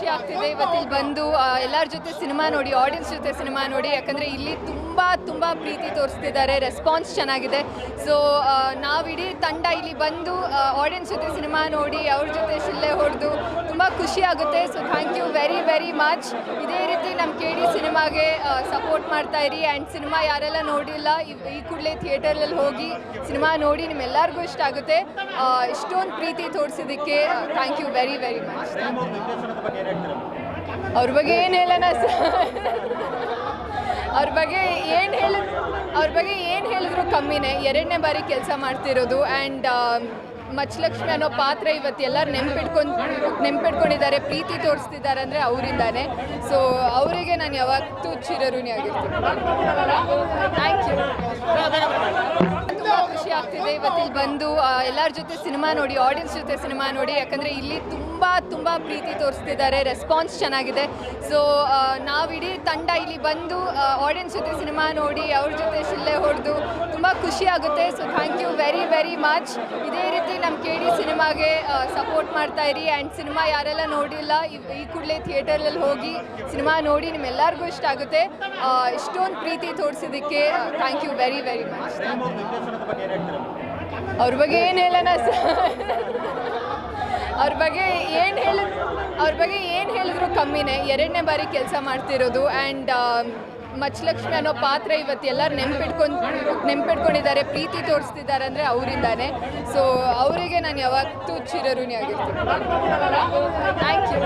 ಖುಷಿ ಆಗ್ತಿದೆ ಇವತ್ತಿಲ್ಲಿ ಬಂದು ಎಲ್ಲರ ಜೊತೆ ಸಿನಿಮಾ ನೋಡಿ, ಆಡಿಯನ್ಸ್ ಜೊತೆ ಸಿನಿಮಾ ನೋಡಿ. ಯಾಕಂದರೆ ಇಲ್ಲಿ ತುಂಬ ಪ್ರೀತಿ ತೋರಿಸ್ತಿದ್ದಾರೆ, ರೆಸ್ಪಾನ್ಸ್ ಚೆನ್ನಾಗಿದೆ. ಸೊ ನಾವಿಡೀ ತಂಡ ಇಲ್ಲಿ ಬಂದು ಆಡಿಯನ್ಸ್ ಜೊತೆ ಸಿನಿಮಾ ನೋಡಿ, ಅವ್ರ ಜೊತೆ ಶಿಲ್ಲೆ ಹೊಡೆದು ತುಂಬ ಖುಷಿ ಆಗುತ್ತೆ. So thank you very much. ಇದೇ ರೀತಿ ನಮ್ಮ KD ಸಿನಿಮಾಗೆ ಸಪೋರ್ಟ್ ಮಾಡ್ತಾ ಇರಿ. ಆ್ಯಂಡ್ ಸಿನಿಮಾ ಯಾರೆಲ್ಲ ನೋಡಿಲ್ಲ ಈ ಕೂಡಲೇ ಥಿಯೇಟರಲ್ಲಿ ಹೋಗಿ ಸಿನಿಮಾ ನೋಡಿ, ನಿಮ್ಮೆಲ್ಲರಿಗೂ ಇಷ್ಟ ಆಗುತ್ತೆ. ಇಷ್ಟೊಂದು ಪ್ರೀತಿ ತೋರಿಸಿದ್ದಕ್ಕೆ ಥ್ಯಾಂಕ್ ಯು ವೆರಿ ಮಚ್. ಅವ್ರ ಬಗ್ಗೆ ಏನು ಹೇಳೋಣ ಅವ್ರ ಬಗ್ಗೆ ಏನು ಹೇಳಿದ್ರು ಕಮ್ಮಿನೇ. 2ನೇ ಬಾರಿ ಕೆಲಸ ಮಾಡ್ತಿರೋದು. ಆ್ಯಂಡ್ ಮಚ್ಚಲಕ್ಷ್ಮಿ ಅನ್ನೋ ಪಾತ್ರ ಇವತ್ತು ಎಲ್ಲರೂ ನೆನ್ಪಿಟ್ಕೊಂಡಿದ್ದಾರೆ, ಪ್ರೀತಿ ತೋರಿಸ್ತಿದ್ದಾರೆ ಅಂದರೆ ಅವರಿಂದಾನೆ. ಸೊ ಅವರಿಗೆ ನಾನು ಯಾವತ್ತೂ ಚಿರಋಣಿ ಆಗಿರ್ತೀನಿ. Thank you. ತುಂಬ ಖುಷಿ ಆಗ್ತಿದೆ ಇವತ್ತಿಲ್ಲಿ ಬಂದು ಎಲ್ಲರ ಜೊತೆ ಸಿನಿಮಾ ನೋಡಿ, ಆಡಿಯನ್ಸ್ ಜೊತೆ ಸಿನಿಮಾ ನೋಡಿ. ಯಾಕಂದರೆ ಇಲ್ಲಿ ತುಂಬ ಪ್ರೀತಿ ತೋರಿಸ್ತಿದ್ದಾರೆ, ರೆಸ್ಪಾನ್ಸ್ ಚೆನ್ನಾಗಿದೆ. ಸೊ ನಾವಿಡೀ ತಂಡ ಇಲ್ಲಿ ಬಂದು ಆಡಿಯನ್ಸ್ ಜೊತೆ ಸಿನಿಮಾ ನೋಡಿ, ಅವ್ರ ಜೊತೆ ಶಿಲ್ಲೆ ಹೊಡೆದು ತುಂಬ ಖುಷಿ ಆಗುತ್ತೆ. So thank you very much. ಇದೇ ರೀತಿ ನಮ್ಮ KD ಸಿನಿಮಾಗೆ ಸಪೋರ್ಟ್ ಮಾಡ್ತಾ ಇರಿ. ಆ್ಯಂಡ್ ಸಿನಿಮಾ ಯಾರೆಲ್ಲ ನೋಡಿಲ್ಲ ಈ ಕೂಡಲೇ ಥಿಯೇಟರಲ್ಲಿ ಹೋಗಿ ಸಿನಿಮಾ ನೋಡಿ, ನಿಮ್ಮೆಲ್ಲರಿಗೂ ಇಷ್ಟ ಆಗುತ್ತೆ. ಇಷ್ಟೊಂದು ಪ್ರೀತಿ ತೋರಿಸಿದ್ದಕ್ಕೆ ಥ್ಯಾಂಕ್ ಯು ವೆರಿ ಮಚ್. ಅವ್ರ ಬಗ್ಗೆ ಏನು ಹೇಳೋಣ ಅವ್ರ ಬಗ್ಗೆ ಏನು ಹೇಳಿದ್ರು ಕಮ್ಮಿನೇ. 2ನೇ ಬಾರಿ ಕೆಲಸ ಮಾಡ್ತಿರೋದು. ಆ್ಯಂಡ್ ಮಚ್ಚಲಕ್ಷ್ಮಿ ಅನ್ನೋ ಪಾತ್ರ ಇವತ್ತು ಎಲ್ಲರೂ ನೆನ್ಪಿಟ್ಕೊಂಡಿದ್ದಾರೆ, ಪ್ರೀತಿ ತೋರಿಸ್ತಿದ್ದಾರೆ ಅಂದರೆ ಅವರಿಂದಾನೆ. ಸೊ ಅವರಿಗೆ ನಾನು ಯಾವತ್ತೂ ಚಿರಋಣಿ ಆಗಿರ್ತೀನಿ. Thank you.